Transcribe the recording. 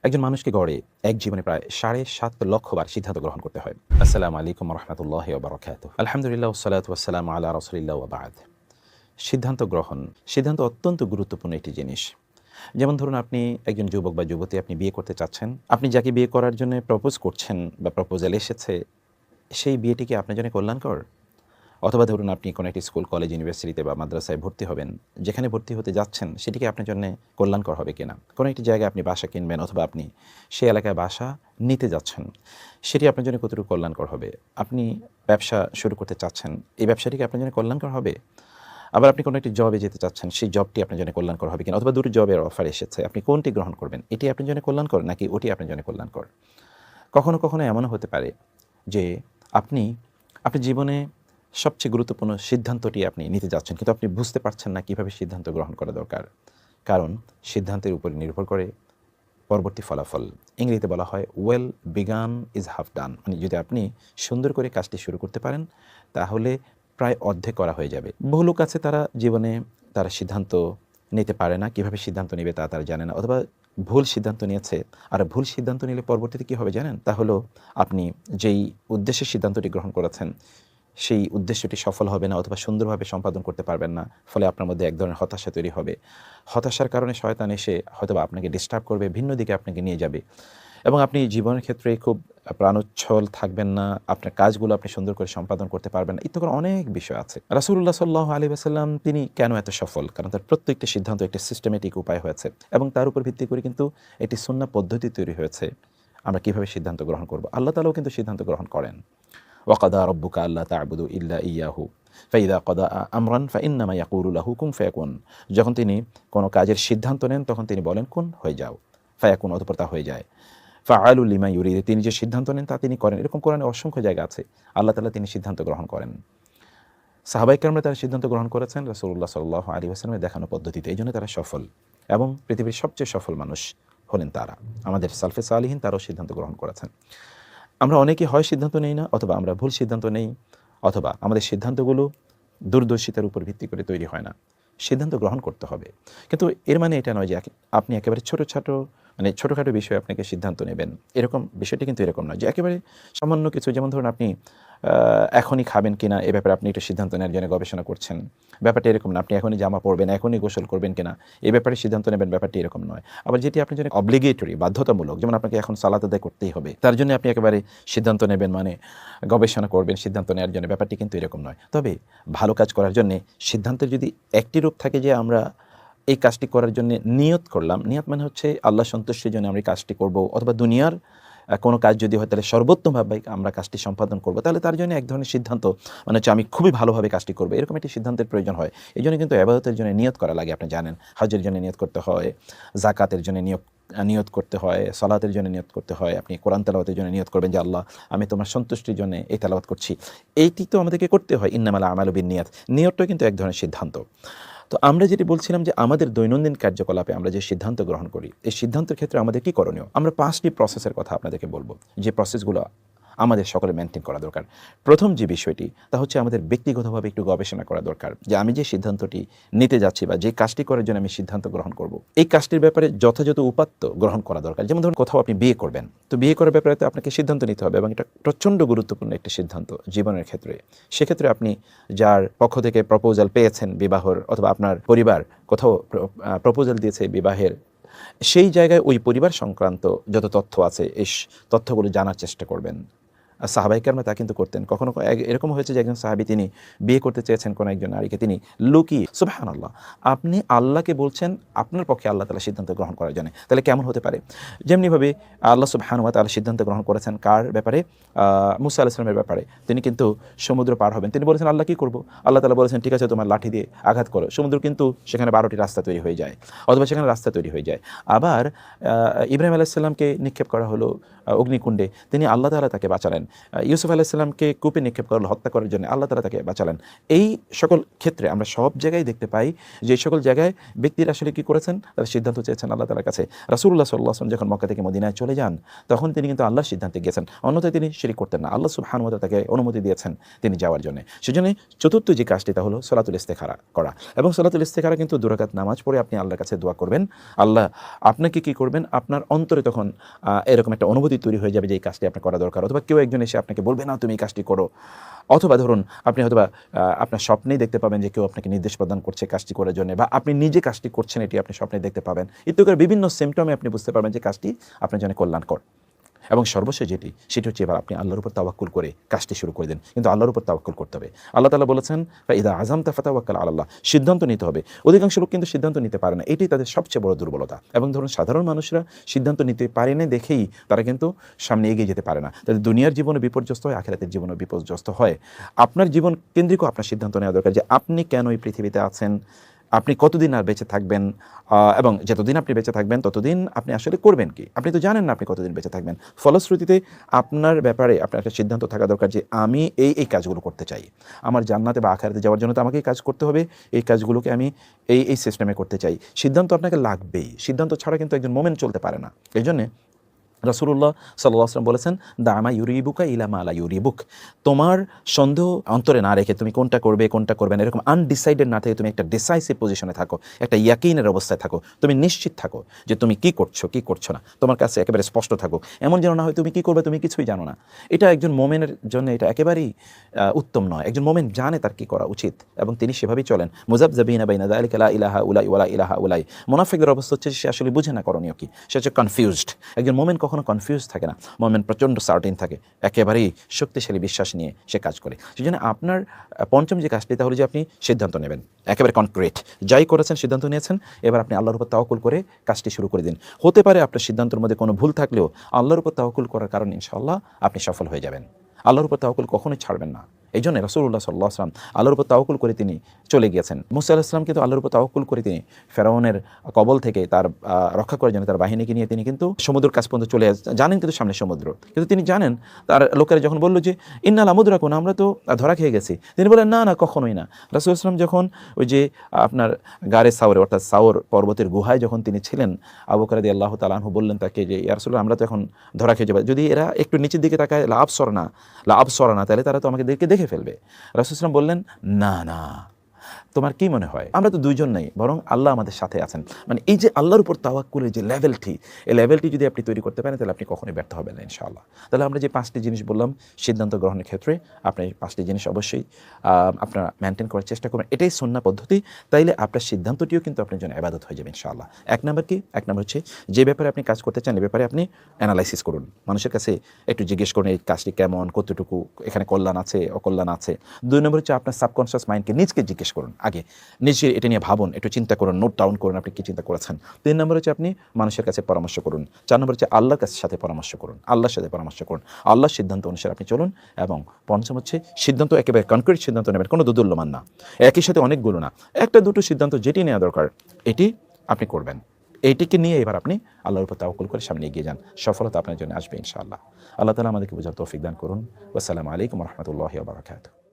একজন মানুষকে গড়ে এক জীবনে প্রায় ৭.৫ লক্ষ বার সিদ্ধান্ত গ্রহণ করতে হয়। আসসালামু আলাইকুম রহমতুল্লাহি ওয়া বারাকাতুহু। আলহামদুলিল্লাহ ওয়াসসালাতু ওয়াসসালামু আলা রাসূলিল্লাহ ওয়া বা'দ। সিদ্ধান্ত অত্যন্ত গুরুত্বপূর্ণ একটি জিনিস। যেমন ধরুন, আপনি একজন যুবক বা যুবতী, আপনি বিয়ে করতে চাচ্ছেন। আপনি যাকে বিয়ে করার জন্য প্রপোজ করছেন বা প্রপোজাল এসেছে, সেই বিয়েটি কি আপনার জন্য কল্যাণকর? অথবা ধরুন, আপনি কোনো একটি স্কুল, কলেজ, ইউনিভার্সিটিতে বা মাদ্রাসায় ভর্তি হবেন। যেখানে ভর্তি হতে যাচ্ছেন সেটি কি আপনার জন্য কল্যাণকর হবে কিনা? কোনো একটি জায়গায় আপনি বাসা কিনবেন অথবা আপনি সেই এলাকায় বাসা নিতে যাচ্ছেন, সেটি আপনার জন্য কতটুকু কল্যাণকর হবে? আপনি ব্যবসা শুরু করতে চাচ্ছেন, এই ব্যবসাটি কি আপনার জন্য কল্যাণকর হবে? আবার আপনি কোনো একটি জবে যেতে চাচ্ছেন, সেই জবটি আপনার জন্য কল্যাণকর হবে কিনা? অথবা দুটো জবের অফার এসেছে, আপনি কোনটি গ্রহণ করবেন? এটি আপনার জন্য কল্যাণকর নাকি ওটি আপনার জন্য কল্যাণকর? কখনো কখনো এমনও হতে পারে যে আপনি আপনার জীবনে সবচেয়ে গুরুত্বপূর্ণ সিদ্ধান্তটি আপনি নিতে যাচ্ছেন, কিন্তু আপনি বুঝতে পারছেন না কীভাবে সিদ্ধান্ত গ্রহণ করা দরকার। কারণ সিদ্ধান্তের উপরে নির্ভর করে পরবর্তী ফলাফল। ইংরেজিতে বলা হয় ওয়েল বিগান ইজ হাফ ডান। মানে যদি আপনি সুন্দর করে কাজটি শুরু করতে পারেন, তাহলে প্রায় অর্ধেক করা হয়ে যাবে। বহু লোক আছে, তারা জীবনে তারা সিদ্ধান্ত নিতে পারে না, কীভাবে সিদ্ধান্ত নেবে তা তারা জানে না, অথবা ভুল সিদ্ধান্ত নিয়েছে। আর ভুল সিদ্ধান্ত নিলে পরবর্তীতে কী হবে জানেন? তা হলো, আপনি যেই উদ্দেশ্যে সিদ্ধান্তটি গ্রহণ করেছেন, সেই উদ্দেশ্যটি সফল হবে না অথবা সুন্দরভাবে সম্পাদন করতে পারবেন না। ফলে আপনার মধ্যে এক ধরনের হতাশা তৈরি হবে। হতাশার কারণে শয়তান এসে হয়তোবা আপনাকে ডিস্টার্ব করবে, ভিন্ন দিকে আপনাকে নিয়ে যাবে এবং আপনি জীবনের ক্ষেত্রে খুব প্রাণোচ্ছল থাকবেন না, আপনার কাজগুলো আপনি সুন্দর করে সম্পাদন করতে পারবেন না। ইত্যাদি অনেক বিষয় আছে। রাসূলুল্লাহ সাল্লাল্লাহু আলাইহি ওয়াসাল্লাম তিনি কেন এত সফল? কারণ তার প্রত্যেকটি সিদ্ধান্ত একটি সিস্টেমেটিক উপায় হয়েছে এবং তার উপর ভিত্তি করে কিন্তু একটি সুন্নাহ পদ্ধতি তৈরি হয়েছে আমরা কীভাবে সিদ্ধান্ত গ্রহণ করব। আল্লাহ তাআলাও কিন্তু সিদ্ধান্ত গ্রহণ করেন। ওয়াকাদা রব্বুকা আল্লা তা'বুদু ইল্লা ইয়াহু ফাইদা কদা আমরান ফাইন্নামা ইয়াকুলু লাহু কুন ফায়াকুন। যখন তিনি কোনো কাজের সিদ্ধান্ত নেন, তখন তিনি বলেন কুন, হয়ে যাও, ফায়াকুন, অতঃপর তা হয়ে যায়। ফাআলুল লিমা ইউরিদ, তিনি যে সিদ্ধান্ত নেন তা তিনি করেন। এরকম কোরআনে অসংখ্য জায়গা আছে আল্লাহ তাআলা তিনি সিদ্ধান্ত গ্রহণ করেন। সাহাবায়ে কেরামরা তারা সিদ্ধান্ত গ্রহণ করেছেন রাসূলুল্লাহ সাল্লাল্লাহু আলাইহি ওয়াসাল্লামের দেখানো পদ্ধতিতে। এইজন্য তারা সফল এবং পৃথিবীর সবচেয়ে সফল মানুষ হলেন তারা। আমাদের সালফে সালিহিন তারাও সিদ্ধান্ত গ্রহণ করেছেন। আমরা অনেকেই হয় সিদ্ধান্ত নেই না, অথবা আমরা ভুল সিদ্ধান্ত নেই, অথবা আমাদের সিদ্ধান্তগুলো দূরদর্শিতার উপর ভিত্তি করে তৈরি হয় না। সিদ্ধান্ত গ্রহণ করতে হবে, কিন্তু এর মানে এটা নয় যে আপনি একেবারে ছোটোখাটো বিষয়ে আপনাকে সিদ্ধান্ত নেবেন। এরকম বিষয়টি কিন্তু এরকম নয় যে একেবারে সামান্য কিছু, যেমন ধরুন আপনি এখনই খাবেন কিনা এ ব্যাপারে আপনি একটু সিদ্ধান্ত নেওয়ার জন্য গবেষণা করছেন। ব্যাপারটা এরকম না। আপনি এখনই জামা পরবেন, এখনই গোসল করবেন কিনা এই ব্যাপারে সিদ্ধান্ত নেবেন, ব্যাপারটি এরকম নয়। আবার যেটি আপনার জন্য অব্লিগেটরি, বাধ্যতামূলক, যেমন আপনাকে এখন সালাত আদায় করতেই হবে, তার জন্য আপনি একেবারে সিদ্ধান্ত নেবেন, মানে গবেষণা করবেন সিদ্ধান্ত নেওয়ার জন্য, ব্যাপারটি কিন্তু এরকম নয়। তবে ভালো কাজ করার জন্য সিদ্ধান্তের যদি একটি রূপ থাকে যে আমরা এই কাজটি করার জন্য নিয়ত করলাম, নিয়ত মানে হচ্ছে আল্লাহ সন্তুষ্টির জন্য আমরা এই কাজটি করব, অথবা দুনিয়ার কোনো কাজ যদি হয় তাহলে সর্বোত্তমভাবে আমরা কাজটি সম্পাদন করব, তাহলে তার জন্য এক ধরনের সিদ্ধান্ত, মানে হচ্ছে আমি খুবই ভালোভাবে কাজটি করব, এরকম একটি সিদ্ধান্তের প্রয়োজন হয়। এই জন্য কিন্তু ইবাদতের জন্য নিয়ত করা লাগে। আপনি জানেন, হজের জন্য নিয়ত করতে হয়, যাকাতের জন্য নিয়ত করতে হয়, সালাতের জন্য নিয়ত করতে হয়। আপনি কোরআন তেলাওয়াতের জন্য নিয়ত করবেন যে আল্লাহ, আমি তোমার সন্তুষ্টির জন্য এই তেলাওয়াত করছি। এইটি তো আমাদেরকে করতে হয়। ইন্নামাল আমালু বিন্নিয়াত, নিয়তটাও কিন্তু এক ধরনের সিদ্ধান্ত। তো আমরা যেটি বলছিলাম যে আমাদের দৈনন্দিন কার্যকলাপে আমরা যে সিদ্ধান্ত গ্রহণ করি, এই সিদ্ধান্তের ক্ষেত্রে আমাদের কী করণীয়? আমরা 5টি প্রসেসের কথা আপনাদেরকে বলবো, যে প্রসেসগুলো আমাদের সকলে মেনটেন করা দরকার। প্রথম যে বিষয়টি, তা হচ্ছে আমাদের ব্যক্তিগতভাবে একটু গবেষণা করা দরকার যে আমি যে সিদ্ধান্তটি নিতে যাচ্ছি বা যে কাজটি করার জন্য আমি সিদ্ধান্ত গ্রহণ করব, এই কাজটির ব্যাপারে যথাযথ উপাত্ত গ্রহণ করা দরকার। যেমন ধরুন, কোথাও আপনি বিয়ে করবেন, তো বিয়ে করার ব্যাপারে তো আপনাকে সিদ্ধান্ত নিতে হবে এবং এটা প্রচণ্ড গুরুত্বপূর্ণ একটি সিদ্ধান্ত জীবনের ক্ষেত্রে। সেক্ষেত্রে আপনি যার পক্ষ থেকে প্রপোজাল পেয়েছেন বিবাহর, অথবা আপনার পরিবার কোথাও প্রপোজাল দিয়েছে বিবাহের, সেই জায়গায় ওই পরিবার সংক্রান্ত যত তথ্য আছে এই তথ্যগুলো জানার চেষ্টা করবেন। সাহাবায়ে কেরাম তা কিন্তু করতেন। কখনো এরকম হয়েছে যে একজন সাহাবী তিনি বিয়ে করতে চেয়েছেন কোনো একজন নারীকে, তিনি লুকিয়ে, সুবহানাল্লাহ, আপনি আল্লাহকে বলছেন আপনার পক্ষে আল্লাহ তাআলা সিদ্ধান্ত গ্রহণ করার জন্য, তাহলে কেমন হতে পারে? যেমনিভাবে আল্লাহ সুবহানাহু ওয়া তাআলা সিদ্ধান্ত গ্রহণ করেছেন কার ব্যাপারে? মূসা আলাইহিস সালামের ব্যাপারে। তিনি কিন্তু সমুদ্র পার হবেন, তিনি বলেছেন আল্লাহ কী করব? আল্লাহ তাআলা বলেছেন ঠিক আছে, তোমার লাঠি দিয়ে আঘাত করো। সমুদ্র কিন্তু সেখানে 12টি রাস্তা তৈরি হয়ে যায়, অথবা সেখানে রাস্তা তৈরি হয়ে যায়। আবার ইব্রাহিম আলাইহিস সালামকে নিক্ষেপ করা হলো অগ্নিকুণ্ডে, তিনি আল্লাহ তাআলা তাকে বাঁচালেন। ইউসুফ আলাইহিসসালামকে কূপে নিক্ষেপ করলো হত্যা করার জন্য, আল্লাহ তাআলা তাকে বাঁচালেন। এই সকল ক্ষেত্রে আমরা সব জায়গায় দেখতে পাই যে সকল জায়গায় ব্যক্তিরা আসলে কী করেছেন, তারা সিদ্ধান্ত চেয়েছেন আল্লাহ তাআলার কাছে। রাসূলুল্লাহ সাল্লাল্লাহু আলাইহি ওয়াসাল্লাম যখন মক্কা থেকে মদিনায় চলে যান, তখন তিনি কিন্তু আল্লাহর সিদ্ধান্তে গিয়েছেন, অন্যথায় তিনি শিরক করতেন না। আল্লাহ সুবহানাহু ওয়া তাআলা তাকে অনুমতি দিয়েছেন তিনি যাওয়ার জন্য। সেজন্য চতুর্থ যে কাজটি তা হলো সলাতুল ইস্তেখারা করা। এবং সলাতুল ইস্তেখারা কিন্তু 2 রাকাত নামাজ পড়ে আপনি আল্লাহর কাছে দোয়া করবেন। আল্লাহ আপনাকে কী করবেন, আপনার অন্তরে তখন এরকম একটা অনুভূতি তৈরি হয়ে যাবে যে এই কাজটি আপনার করা দরকার, অথবা কেউ একজন এসে আপনাকে বলবে না তুমি এই কাজটি করো, অথবা ধরুন আপনি হয়তোবা আপনার স্বপ্নেই দেখতে পাবেন যে কেউ আপনাকে নির্দেশ প্রদান করছে কাজটি করার জন্য, বা আপনি নিজে কাজটি করছেন এটি আপনি স্বপ্নে দেখতে পাবেন। ইত্যাদি করে বিভিন্ন সিমটমে আপনি বুঝতে পারবেন যে কাজটি আপনার জন্য কল্যাণকর। এবং সর্বশেষ যেটি সেটি হচ্ছে এবার আপনি আল্লাহর উপর তাওয়াক্কুল করে কাজটি শুরু করে দেন, কিন্তু আল্লাহর উপর তাওয়াক্কুল করতে হবে। আল্লাহ তাআলা বলেছেন ফাইদা আযামতা ফাতাওয়াক্কাল আলাল্লাহ, সিদ্ধান্ত নিতে হবে। অধিকাংশ লোক কিন্তু সিদ্ধান্ত নিতে পারে না, এটাই তাদের সবচেয়ে বড় দুর্বলতা। এবং ধরুন সাধারণ মানুষরা সিদ্ধান্ত নিতে পারে না দেখেই তারা কিন্তু সামনে এগিয়ে যেতে পারে না, তাদের দুনিয়ার জীবনে বিপর্যস্ত হয়, আখিরাতের জীবনে বিপর্যস্ত হয়। আপনার জীবন কেন্দ্রিক আপনার সিদ্ধান্ত নেওয়া দরকার যে আপনি কেন এই পৃথিবীতে আছেন, আপনি কতদিন আর বেঁচে থাকবেন, এবং যতদিন আপনি বেঁচে থাকবেন ততদিন আপনি আসলে করবেন কি, আপনি তো জানেন না আপনি কতদিন বেঁচে থাকবেন। ফলশ্রুতিতে আপনার ব্যাপারে আপনার একটা সিদ্ধান্ত থাকা দরকার যে আমি এই কাজগুলো করতে চাই, আমার জান্নাতে বা আখিরাতে যাওয়ার জন্য তো আমাকে এই কাজ করতে হবে, এই কাজগুলোকে আমি এই সিস্টেমে করতে চাই। সিদ্ধান্ত আপনাকে লাগবেই, সিদ্ধান্ত ছাড়া কিন্তু একজন মোমেন্ট চলতে পারে না। এই জন্যে রাসূলুল্লাহ সাল্লাল্লাহু আলাইহি ওয়াসাল্লাম বলেছেন দামা ইউরিবুকা ইলা মা লা ইউরিবুক, তোমার সন্দেহ অন্তরে না রেখে তুমি কোনটা করবে কোনটা করবে না এরকম আনডিসাইডেড না থেকে তুমি একটা ডিসাইসিভ পজিশনে থাকো, একটা ইয়াকিনের অবস্থায় থাকো, তুমি নিশ্চিত থাকো যে তুমি কি করছো না, তোমার কাছে একেবারে স্পষ্ট থাকো। এমন যেন না হয় তুমি কি করবে তুমি কিছুই জানো না। এটা একজন মোমেনের জন্য এটা একেবারেই উত্তম নয়। একজন মোমেন জানে তার কি করা উচিত এবং তিনি সেভাবেই চলেন। মুযাবযাবিনা বাইনা যালিকা লা ইলাহা উলাই ওয়ালা ইলাহা উলাই। মুনাফিকদের অবস্থা হচ্ছে সে আসলে বুঝে না করণীয় কি, সে হচ্ছে কনফিউজড। একজন মোমেন কখনো কনফিউজ থাকে না, মোমেন প্রচণ্ড সার্টেন থাকে, একেবারেই শক্তিশালী বিশ্বাস নিয়ে সে কাজ করে। সেজন্য আপনার পঞ্চম যে কাজটি তাহলে যে আপনি সিদ্ধান্ত নেবেন একেবারে কনক্রিট, যাই করেছেন সিদ্ধান্ত নিয়েছেন, এবার আপনি আল্লাহর উপর তাওয়াক্কুল করে কাজটি শুরু করে দিন। হতে পারে আপনার সিদ্ধান্তের মধ্যে কোনো ভুল থাকলেও আল্লাহর উপর তাওয়াক্কুল করার কারণে ইনশাআল্লাহ আপনি সফল হয়ে যাবেন। আল্লাহর উপর তাওয়াক্কুল কখনোই ছাড়বেন না। এই জন্য রাসূলুল্লাহ সাল্লাল্লাহু আলাইহি ওয়াসাল্লাম আল্লাহর উপর তাওয়াক্কুল করে তিনি চলে গিয়েছেন। মূসা আলাইহিস সালাম কিন্তু আল্লাহর উপর তাওয়াক্কুল করে তিনি ফেরাউনের কবল থেকে তার রক্ষা করার জন্য তার বাহিনীকে নিয়ে তিনি কিন্তু সমুদ্রের কাছ পর্যন্ত চলে জানেন কিন্তু সামনে সমুদ্র, কিন্তু তিনি জানেন তার লোকেরা যখন বলল যে ইন্না লামুদরাকুন, আমরা তো ধরা খেয়ে গেছি, তিনি বলেন না কখনোই না। রাসূল সাল্লাল্লাহু আলাইহি ওয়াসাল্লাম যখন ওই যে আপনার গারে সাওরে অর্থাৎ সাওর পর্বতের গুহায় যখন তিনি ছিলেন, আবু বকর রাদিয়াল্লাহু তাআলা আনহু বললেন তাকে যে ইয়া রাসূলুল্লাহ আমরা তো এখন ধরা খেয়ে যাব, যদি এরা একটু নিচের দিকে তাকায় লা আবসরনা তাহলে তারা তো আমাকে দেখে ফেলবে। রাসূল সাল্লাল্লাহু আলাইহি ওয়াসাল্লাম বললেন না, তোমার কি মনে হয় আমরা তো দুইজন নেই, বরং আল্লাহ আমাদের সাথে আছেন। মানে এই যে আল্লাহর উপর তাওয়াক্কুলের যে লেভেলটি, এই লেভেলটি যদি আপনি তৈরি করতে পারেন তাহলে আপনি কখনোই ব্যর্থ হবেন না ইনশাআল্লাহ। তাহলে আমরা যে 5টি জিনিস বললাম সিদ্ধান্ত গ্রহণের ক্ষেত্রে, আপনি এই 5টি জিনিস অবশ্যই আপনারা মেনটেন করার চেষ্টা করবেন, এটাই সুন্নাহ পদ্ধতি। তাইলে আপনার সিদ্ধান্তটিও কিন্তু আপনার জন্য ইবাদত হয়ে যাবে ইনশাআল্লাহ। এক নাম্বার কি? এক নাম্বার হচ্ছে যে ব্যাপারে আপনি কাজ করতে চান এই ব্যাপারে আপনি অ্যানালাইসিস করুন, মানুষের কাছে একটু জিজ্ঞেস করুন এই কাজটি কেমন, কতটুকু এখানে কল্যাণ আছে অকল্যাণ আছে। 2 নম্বর হচ্ছে আপনার সাবকনশিয়াস মাইন্ডকে নিজকে জিজ্ঞেস করুন, আগে নিজে এটা নিয়ে ভাবুন, একটু চিন্তা করুন, নোট ডাউন করুন আপনি কি চিন্তা করেছেন। 3 নম্বর হচ্ছে আপনি মানুষের কাছে পরামর্শ করুন। 4 নম্বর হচ্ছে আল্লাহর সাথে পরামর্শ করুন, আল্লাহর সাথে পরামর্শ করুন, আল্লাহর সিদ্ধান্ত অনুসারে আপনি চলুন। এবং 5ম হচ্ছে সিদ্ধান্ত একেবারে কনক্রিট সিদ্ধান্ত নেবেন, কোনো দোদুল্যমান না, একই সাথে অনেকগুলো না, একটা দুটো সিদ্ধান্ত যেটি নেওয়া দরকার এটি আপনি করবেন। এইটিকে নিয়ে এবার আপনি আল্লাহর উপর তাওয়াক্কুল করে সামনে এগিয়ে যান, সফলতা আপনার জন্য আসবে ইনশাআল্লাহ। আল্লাহ তাআলা আমাদেরকে বোঝার তৌফিক দান করুন। আসসালামু আলাইকুম ওয়া রাহমাতুল্লাহি ওয়া বারাকাতুহু।